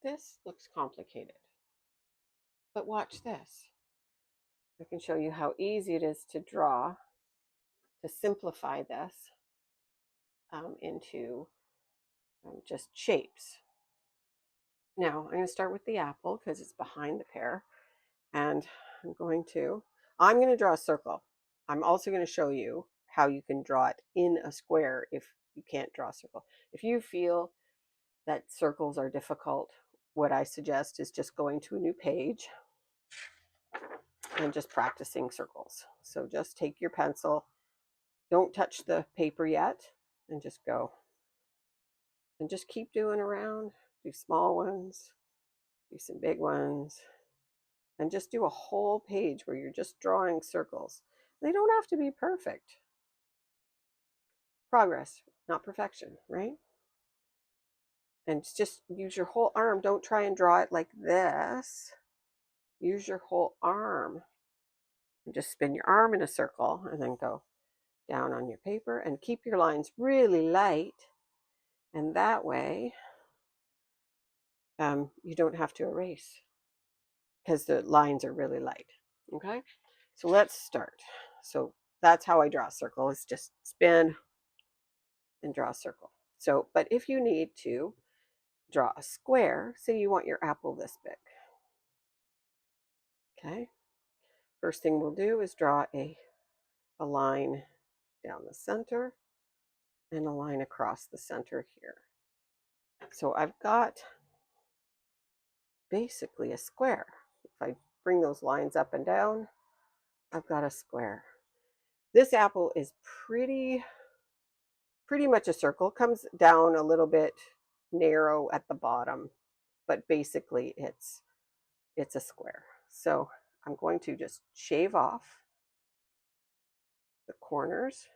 This looks complicated, but watch this. I can show you how easy it is to draw, to simplify this into just shapes. Now, I'm going to start with the apple because it's behind the pear. And I'm going to draw a circle. I'm also going to show you how you can draw it in a square if you can't draw a circle. If you feel that circles are difficult, what I suggest is just going to a new page and just practicing circles. So just take your pencil, don't touch the paper yet, and just go. And just keep doing around, do small ones, do some big ones, and just do a whole page where you're just drawing circles. They don't have to be perfect. Progress, not perfection, right? And just use your whole arm. Don't try and draw it like this. Use your whole arm. And just spin your arm in a circle and then go down on your paper and keep your lines really light. And that way, you don't have to erase because the lines are really light. Okay, so let's start. So that's how I draw a circle, is just spin and draw a circle. So, but if you need to draw a square, say you want your apple this big. Okay, first thing we'll do is draw a line down the center and a line across the center here. So I've got basically a square. If I bring those lines up and down, I've got a square. This apple is pretty much a circle. Comes down a little bit narrow at the bottom, but basically it's a square. So I'm going to just shave off the corners,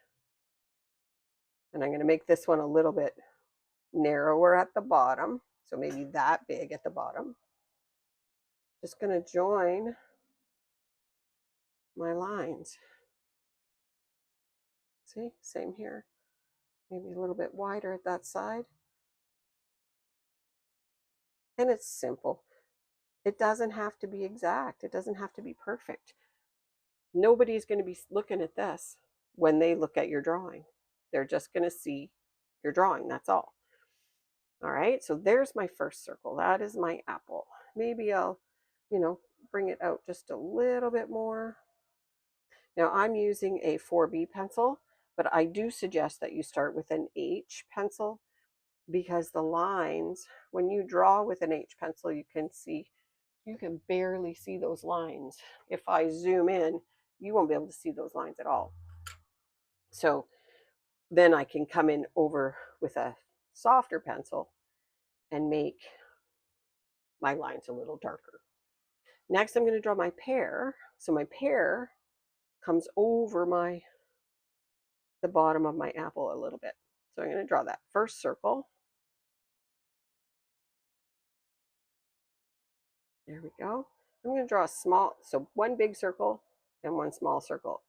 and I'm going to make this one a little bit narrower at the bottom, so maybe that big at the bottom. Just going to join my lines. See, same here. Maybe a little bit wider at that side. And it's simple. It doesn't have to be exact. It doesn't have to be perfect. Nobody's going to be looking at this when they look at your drawing. They're just going to see your drawing. That's all. All right, so there's my first circle. That is my apple. Maybe I'll, bring it out just a little bit more. Now I'm using a 4B pencil, but I do suggest that you start with an H pencil, because the lines, when you draw with an H pencil, you can barely see those lines. If I zoom in, you won't be able to see those lines at all. So then I can come in over with a softer pencil and make my lines a little darker. Next, I'm going to draw my pear. So my pear comes over the bottom of my apple a little bit. So I'm going to draw that first circle. There we go. I'm going to draw a small, so one big circle and one small circle.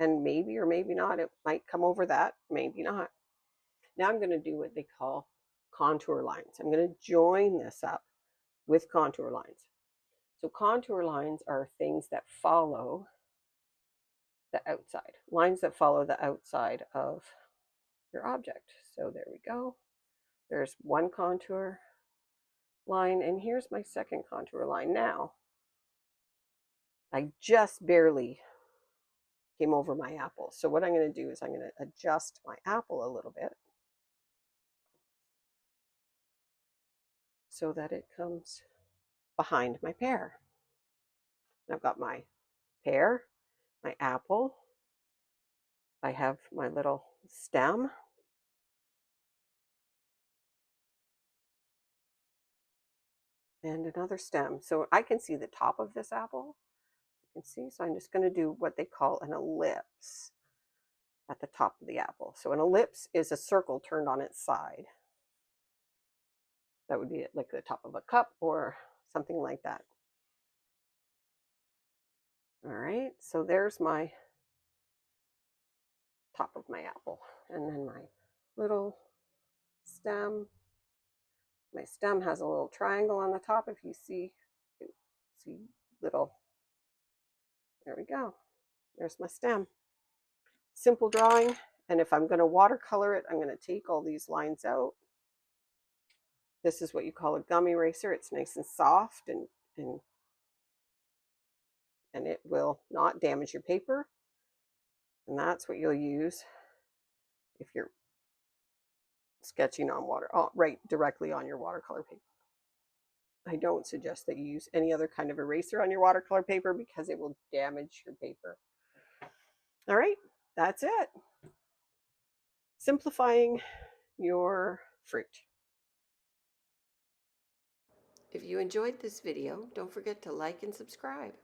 And maybe or maybe not, it might come over that, maybe not. Now I'm going to do what they call contour lines. I'm going to join this up with contour lines. So contour lines are things that follow the outside, lines that follow the outside of your object. So there we go. There's one contour line, and here's my second contour line. Now, I just barely came over my apple. So what I'm going to do is I'm going to adjust my apple a little bit so that it comes behind my pear. I've got my pear, my apple. I have my little stem. And another stem. So I can see the top of this apple. You can see. So I'm just going to do what they call an ellipse at the top of the apple. So an ellipse is a circle turned on its side. That would be like the top of a cup or something like that. All right, so there's my top of my apple. And then my little stem, My stem has a little triangle on the top. If you see little, there we go. There's my stem. Simple drawing. And if I'm going to watercolor it, I'm going to take all these lines out. This is what you call a gum eraser. It's nice and soft and it will not damage your paper. And that's what you'll use if you're sketching on right directly on your watercolor paper. I don't suggest that you use any other kind of eraser on your watercolor paper because it will damage your paper. All right, that's it. Simplifying your fruit. If you enjoyed this video, don't forget to like and subscribe.